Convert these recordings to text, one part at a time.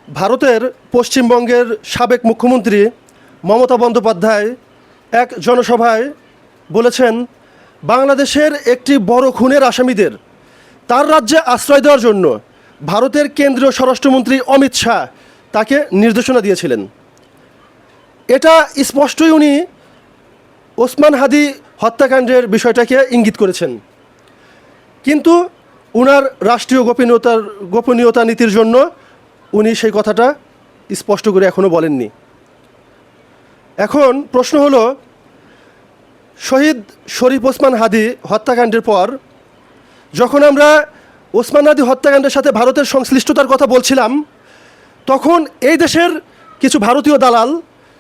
ভারতের পশ্চিমবঙ্গের সাবেক মুখ্যমন্ত্রী মমতা বন্দ্যোপাধ্যায় এক জনসভায় বলেছেন, বাংলাদেশের একটি বড় খুনের আসামিদের তার রাজ্যে আশ্রয় দেওয়ার জন্য ভারতের কেন্দ্রীয় স্বরাষ্ট্রমন্ত্রী অমিত শাহ তাকে নির্দেশনা দিয়েছিলেন। এটা স্পষ্টই উনি ওসমান হাদি হত্যাকাণ্ডের বিষয়টাকে ইঙ্গিত করেছেন, কিন্তু উনার রাষ্ট্রীয় গোপনীয়তা নীতির জন্য উনি সেই কথাটা স্পষ্ট করে এখনও বলেননি। এখন প্রশ্ন হলো, শহীদ শরীফ ওসমান হাদি হত্যাকাণ্ডের পর যখন আমরা ওসমান হাদি হত্যাকাণ্ডের সাথে ভারতের সংশ্লিষ্টতার কথা বলছিলাম, তখন এই দেশের কিছু ভারতীয় দালাল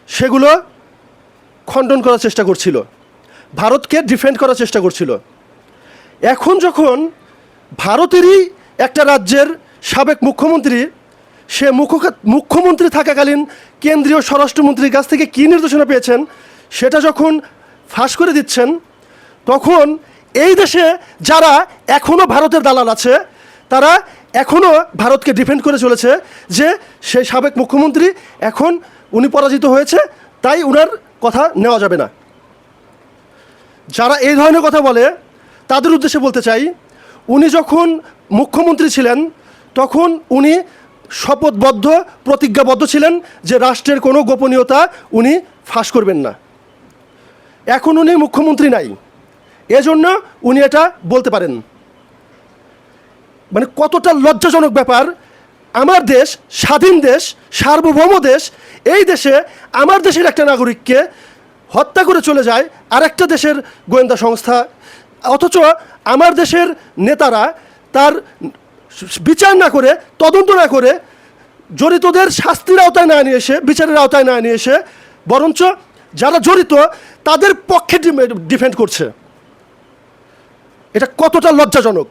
সেগুলো খণ্ডন করার চেষ্টা করছিল, ভারতকে ডিফেন্ড করার চেষ্টা করছিল। এখন যখন ভারতেরই একটা রাজ্যের সাবেক মুখ্যমন্ত্রী, সে মুখ্যমন্ত্রী থাকাকালীন কেন্দ্রীয় স্বরাষ্ট্রমন্ত্রীর কাছ থেকে কী নির্দেশনা পেয়েছেন সেটা যখন ফাঁস করে দিচ্ছেন, তখন এই দেশে যারা এখনও ভারতের দালাল আছে তারা এখনও ভারতকে ডিফেন্ড করে চলেছে যে সেই সাবেক মুখ্যমন্ত্রী এখন উনি পরাজিত হয়েছে, তাই উনার কথা নেওয়া যাবে না। যারা এই ধরনের কথা বলে তাদের উদ্দেশ্যে বলতে চাই, উনি যখন মুখ্যমন্ত্রী ছিলেন তখন উনি শপথবদ্ধ প্রতিজ্ঞাবদ্ধ ছিলেন যে রাষ্ট্রের কোনো গোপনীয়তা উনি ফাঁস করবেন না। এখন উনি মুখ্যমন্ত্রী নাই, এজন্য উনি এটা বলতে পারেন। মানে কতটা লজ্জাজনক ব্যাপার! আমার দেশ, স্বাধীন দেশ, সার্বভৌম দেশ, এই দেশে আমার দেশের একটা নাগরিককে হত্যা করে চলে যায় আরেকটা দেশের গোয়েন্দা সংস্থা, অথচ আমার দেশের নেতারা তার বিচার না করে, তদন্ত না করে, জড়িতদের শাস্তির আওতায় না নিয়ে এসে, বিচারের আওতায় না নিয়ে এসে, বরঞ্চ যারা জড়িত তাদের পক্ষে ডিফেন্ড করছে। এটা কতটা লজ্জাজনক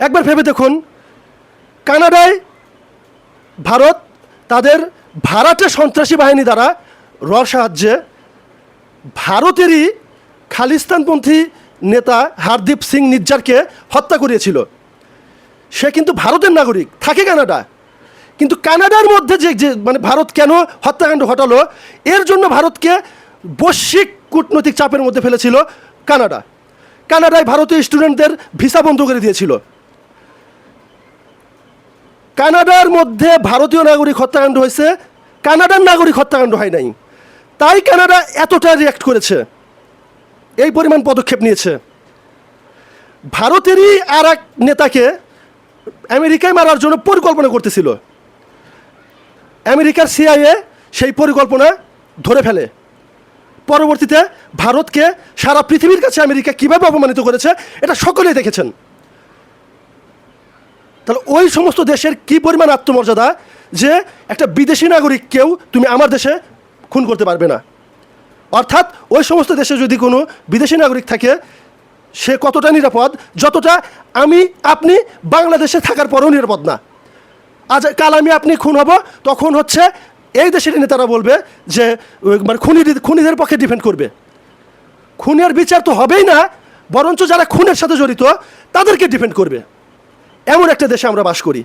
একবার ভেবে দেখুন। কানাডায় ভারত তাদের ভাড়াটে সন্ত্রাসী বাহিনী দ্বারা সাহায্যে ভারতেরই খালিস্তানপন্থী নেতা হারদীপ সিং নিজ্জারকে হত্যা করিয়েছিল। সে কিন্তু ভারতের নাগরিক, থাকে কানাডা, কিন্তু কানাডার মধ্যে যে মানে ভারত কেন হত্যাকাণ্ড ঘটালো এর জন্য ভারতকে বৈশ্বিক কূটনৈতিক চাপের মধ্যে ফেলেছিল কানাডায় ভারতীয় স্টুডেন্টদের ভিসা বন্ধ করে দিয়েছিল। কানাডার মধ্যে ভারতীয় নাগরিক হত্যাকাণ্ড হয়েছে, কানাডার নাগরিক হত্যাকাণ্ড হয় নাই, তাই কানাডা এতটা রিঅ্যাক্ট করেছে, এই পরিমাণ পদক্ষেপ নিয়েছে। ভারতেরই আর এক নেতাকে আমেরিকায় মারার জন্য পরিকল্পনা করতেছিল, আমেরিকার সিআইএ সেই পরিকল্পনা ধরে ফেলে। পরবর্তীতে ভারতকে সারা পৃথিবীর কাছে আমেরিকা কীভাবে অপমানিত করেছে এটা সকলেই দেখেছেন। তাহলে ওই সমস্ত দেশের কী পরিমাণ আত্মমর্যাদা যে একটা বিদেশি নাগরিককেও তুমি আমার দেশে খুন করতে পারবে না। অর্থাৎ ওই সমস্ত দেশে যদি কোনো বিদেশি নাগরিক থাকে সে কতটা নিরাপদ, যতটা আমি আপনি বাংলাদেশে থাকার পরেও নিরাপদ না। আজ কাল আমি আপনি খুন হব, তখন হচ্ছে এই দেশের নেতারা বলবে যে মানে খুনিদের পক্ষে ডিফেন্ড করবে। খুনের বিচার তো হবেই না, বরঞ্চ যারা খুনের সাথে জড়িত তাদেরকে ডিফেন্ড করবে। এমন একটা দেশে আমরা বাস করি।